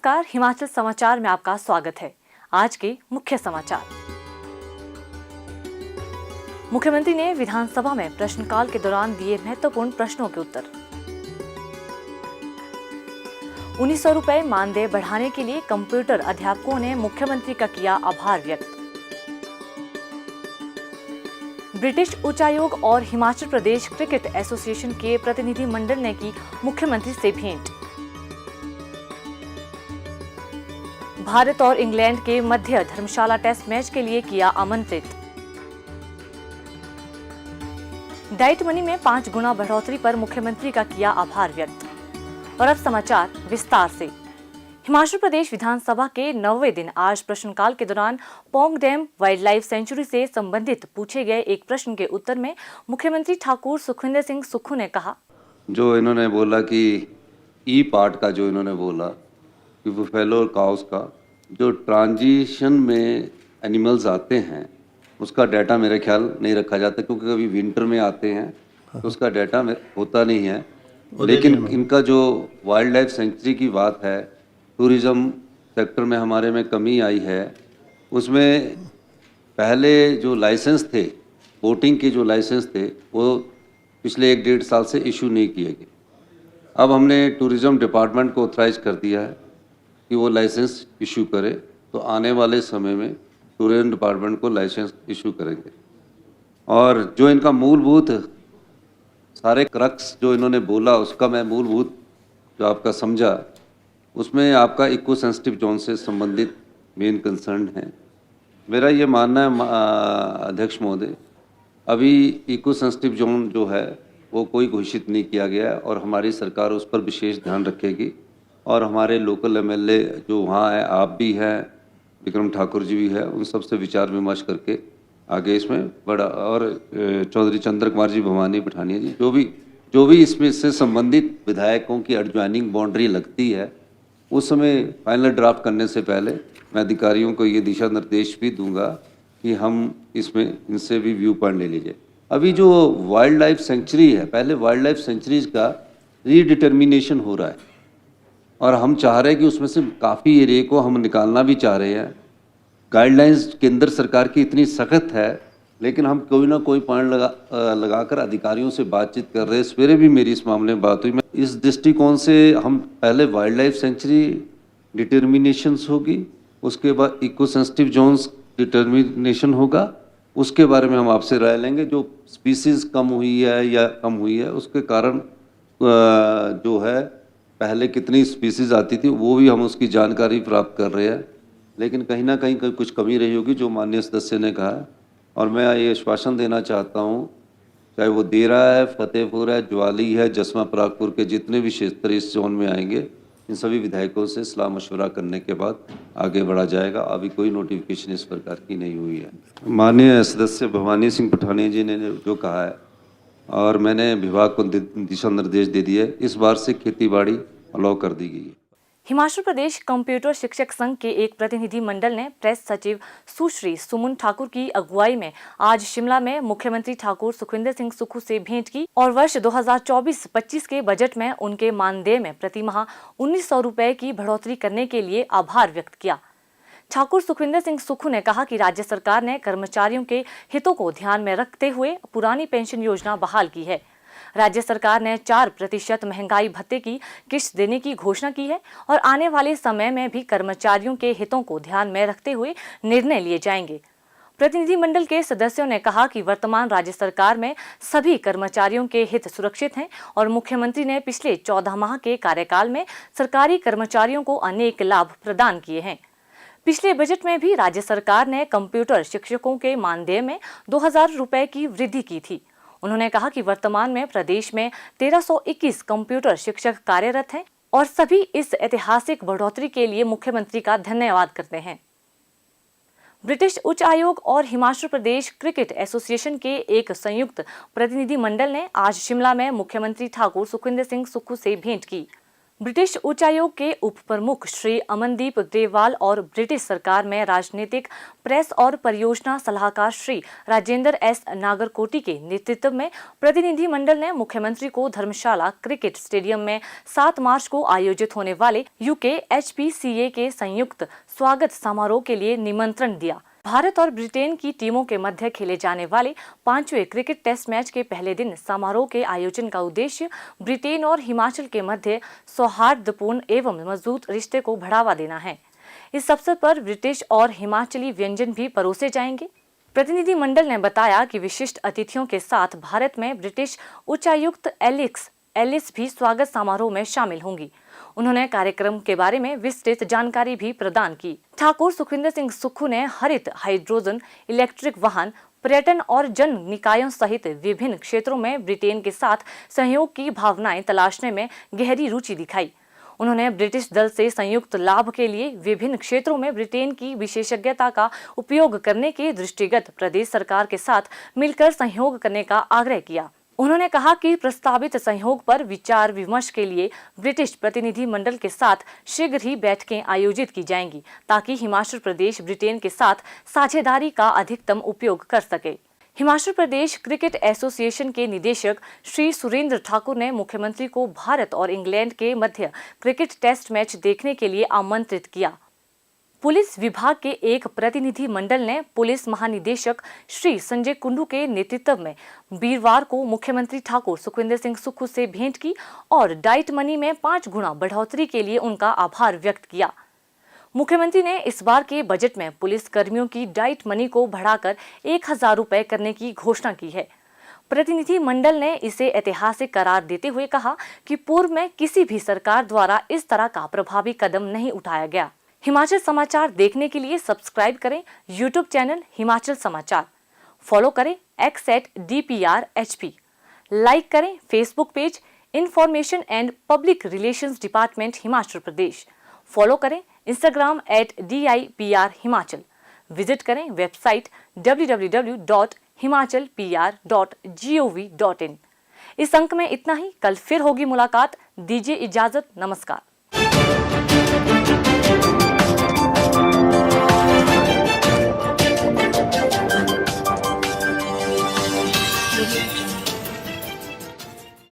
नमस्कार, हिमाचल समाचार में आपका स्वागत है। आज के मुख्य समाचार। मुख्यमंत्री ने विधानसभा में प्रश्नकाल के दौरान दिए महत्वपूर्ण प्रश्नों के उत्तर। 1900 रुपए मानदेय बढ़ाने के लिए कंप्यूटर अध्यापकों ने मुख्यमंत्री का किया आभार व्यक्त। ब्रिटिश उच्चायोग और हिमाचल प्रदेश क्रिकेट एसोसिएशन के प्रतिनिधि मंडल ने की मुख्यमंत्री से भेंट। भारत और इंग्लैंड के मध्य धर्मशाला टेस्ट मैच के लिए किया आमंत्रित। डाइट मनी में 5 गुना बढ़ोतरी पर मुख्यमंत्री का किया आभार व्यक्त। और अब समाचार विस्तार से। हिमाचल प्रदेश विधानसभा के 9वें दिन आज प्रश्नकाल के दौरान Pong dam wild life sanctuary से संबंधित पूछे गए एक प्रश्न के उत्तर में मुख्यमंत्री ठाकुर सुखविंदर सिंह सुक्खू ने कहा, जो इन्होंने बोला कि ई पार्ट का जो इन्होंने बोला कि बुफेलो और काउस का जो ट्रांजिशन में एनिमल्स आते हैं उसका डाटा मेरे ख्याल नहीं रखा जाता, क्योंकि कभी विंटर में आते हैं तो उसका डाटा होता नहीं है। लेकिन इनका जो वाइल्ड लाइफ सेंचुरी की बात है, टूरिज़्म सेक्टर में हमारे में कमी आई है, उसमें पहले जो लाइसेंस थे, बोटिंग के जो लाइसेंस थे, वो पिछले 1-1.5 साल से इशू नहीं किए गए। अब हमने टूरिज़्म डिपार्टमेंट को ऑथराइज कर दिया है कि वो लाइसेंस इशू करे, तो आने वाले समय में टूरिज्म डिपार्टमेंट को लाइसेंस इशू करेंगे। और जो इनका मूलभूत सारे क्रक्स जो इन्होंने बोला, उसका मैं मूलभूत जो आपका समझा, उसमें आपका इको सेंसिटिव जोन से संबंधित मेन कंसर्न है। मेरा ये मानना है अध्यक्ष महोदय, अभी इको सेंसिटिव जोन जो है वो कोई घोषित नहीं किया गया है और हमारी सरकार उस पर विशेष ध्यान रखेगी। और हमारे लोकल एमएलए जो वहाँ है, आप भी हैं, विक्रम ठाकुर जी भी है, उन सब से विचार विमर्श करके आगे इसमें बड़ा, और चौधरी चंद्र कुमार जी, भवानी पठानिया जी, जो भी इसमें से संबंधित विधायकों की एडजॉइनिंग बाउंड्री लगती है, उस समय फाइनल ड्राफ्ट करने से पहले मैं अधिकारियों को ये दिशा निर्देश भी दूंगा कि हम इसमें इनसे भी व्यू पॉइंट ले लीजिए। अभी जो वाइल्ड लाइफ सेंचुरी है, पहले वाइल्ड लाइफ सेंचुरीज का रीडिटर्मिनेशन हो रहा है और हम चाह रहे हैं कि उसमें से काफ़ी एरिया को हम निकालना भी चाह रहे हैं। गाइडलाइंस केंद्र सरकार की इतनी सख्त है, लेकिन हम कोई ना कोई पॉइंट लगाकर अधिकारियों से बातचीत कर रहे हैं। सवेरे भी मेरी इस मामले में बात हुई। मैं इस दृष्टिकोण से हम पहले वाइल्ड लाइफ सेंचुरी डिटर्मिनेशंस होगी, उसके बाद इको सेंसिटिव जोन्स डिटर्मिनेशन होगा, उसके बारे में हम आपसे राय लेंगे। जो स्पीसीज कम हुई है या कम हुई है, उसके कारण जो है पहले कितनी स्पीसीज आती थी वो भी हम उसकी जानकारी प्राप्त कर रहे हैं, लेकिन कहीं ना कहीं कुछ कमी रही होगी जो माननीय सदस्य ने कहा है। और मैं ये आश्वासन देना चाहता हूँ, चाहे वो देरा है, फतेहपुर है, ज्वाली है, जसमा परागपुर के जितने भी क्षेत्र इस जोन में आएंगे, इन सभी विधायकों से सलाह मशवरा करने के बाद आगे बढ़ा जाएगा। अभी कोई नोटिफिकेशन इस प्रकार की नहीं हुई है। माननीय सदस्य भवानी सिंह पठानिया जी ने जो कहा है, और मैंने विभाग को दिशा निर्देश दे दिए, इस बार से खेतीबाड़ी अलाउ कर दी गई है। हिमाचल प्रदेश कंप्यूटर शिक्षक संघ के एक प्रतिनिधि मंडल ने प्रेस सचिव सुश्री सुमन ठाकुर की अगुवाई में आज शिमला में मुख्यमंत्री ठाकुर सुखविंदर सिंह सुक्खू से भेंट की और वर्ष 2024-25 के बजट में उनके मानदेय में प्रतिमाह 1900 रुपए की बढ़ोतरी करने के लिए आभार व्यक्त किया। ठाकुर सुखविंदर सिंह सुक्खू ने कहा कि राज्य सरकार ने कर्मचारियों के हितों को ध्यान में रखते हुए पुरानी पेंशन योजना बहाल की है। राज्य सरकार ने 4% महंगाई भत्ते की किश्त देने की घोषणा की है और आने वाले समय में भी कर्मचारियों के हितों को ध्यान में रखते हुए निर्णय लिए जाएंगे। प्रतिनिधिमंडल के सदस्यों ने कहा कि वर्तमान राज्य सरकार में सभी कर्मचारियों के हित सुरक्षित हैं और मुख्यमंत्री ने पिछले 14 माह के कार्यकाल में सरकारी कर्मचारियों को अनेक लाभ प्रदान किए हैं। पिछले बजट में भी राज्य सरकार ने कंप्यूटर शिक्षकों के मानदेय में 2000 रुपए की वृद्धि की थी। उन्होंने कहा कि वर्तमान में प्रदेश में 1321 कंप्यूटर शिक्षक कार्यरत हैं और सभी इस ऐतिहासिक बढ़ोतरी के लिए मुख्यमंत्री का धन्यवाद करते हैं। ब्रिटिश उच्च आयोग और हिमाचल प्रदेश क्रिकेट एसोसिएशन के एक संयुक्त प्रतिनिधि मंडल ने आज शिमला में मुख्यमंत्री ठाकुर सुखविंदर सिंह सुक्खू से भेंट की। ब्रिटिश उच्चायोग के उप प्रमुख श्री अमनदीप ग्रेवाल और ब्रिटिश सरकार में राजनीतिक, प्रेस और परियोजना सलाहकार श्री राजेंद्र एस नागरकोटी के नेतृत्व में प्रतिनिधिमंडल ने मुख्यमंत्री को धर्मशाला क्रिकेट स्टेडियम में 7 मार्च को आयोजित होने वाले यूके HPCA के संयुक्त स्वागत समारोह के लिए निमंत्रण दिया। भारत और ब्रिटेन की टीमों के मध्य खेले जाने वाले 5वें क्रिकेट टेस्ट मैच के पहले दिन समारोह के आयोजन का उद्देश्य ब्रिटेन और हिमाचल के मध्य सौहार्दपूर्ण एवं मजबूत रिश्ते को बढ़ावा देना है। इस अवसर पर ब्रिटिश और हिमाचली व्यंजन भी परोसे जाएंगे। प्रतिनिधिमंडल ने बताया कि विशिष्ट अतिथियों के साथ भारत में ब्रिटिश उच्चायुक्त एलिस भी स्वागत समारोह में शामिल होंगी। उन्होंने कार्यक्रम के बारे में विस्तृत जानकारी भी प्रदान की। ठाकुर सुखविंदर सिंह सुक्खू ने हरित, हाइड्रोजन, इलेक्ट्रिक वाहन, पर्यटन और जन निकायों सहित विभिन्न क्षेत्रों में ब्रिटेन के साथ सहयोग की भावनाएं तलाशने में गहरी रुचि दिखाई। उन्होंने ब्रिटिश दल से संयुक्त लाभ के लिए विभिन्न क्षेत्रों में ब्रिटेन की विशेषज्ञता का उपयोग करने के दृष्टिगत प्रदेश सरकार के साथ मिलकर सहयोग करने का आग्रह किया। उन्होंने कहा कि प्रस्तावित सहयोग पर विचार विमर्श के लिए ब्रिटिश प्रतिनिधिमंडल के साथ शीघ्र ही बैठकें आयोजित की जाएंगी, ताकि हिमाचल प्रदेश ब्रिटेन के साथ साझेदारी का अधिकतम उपयोग कर सके। हिमाचल प्रदेश क्रिकेट एसोसिएशन के निदेशक श्री सुरेंद्र ठाकुर ने मुख्यमंत्री को भारत और इंग्लैंड के मध्य क्रिकेट टेस्ट मैच देखने के लिए आमंत्रित किया। पुलिस विभाग के एक प्रतिनिधि मंडल ने पुलिस महानिदेशक श्री संजय कुंडू के नेतृत्व में वीरवार को मुख्यमंत्री ठाकुर सुखविंदर सिंह सुक्खू से भेंट की और डाइट मनी में 5 गुना बढ़ोतरी के लिए उनका आभार व्यक्त किया। मुख्यमंत्री ने इस बार के बजट में पुलिस कर्मियों की डाइट मनी को बढ़ाकर 1000 रुपए करने की घोषणा की है। प्रतिनिधि मंडल ने इसे ऐतिहासिक करार देते हुए कहा कि पूर्व में किसी भी सरकार द्वारा इस तरह का प्रभावी कदम नहीं उठाया गया। हिमाचल समाचार देखने के लिए सब्सक्राइब करें यूट्यूब चैनल हिमाचल समाचार, फॉलो करें x@DPRHP, लाइक करें Facebook page information and public relations department Himachal Pradesh, follow करें इंस्टाग्राम @DIPR हिमाचल, विजिट करें वेबसाइट www.himachalpr.gov.in। इस अंक में इतना ही, कल फिर होगी मुलाकात। दीजिए इजाजत, नमस्कार।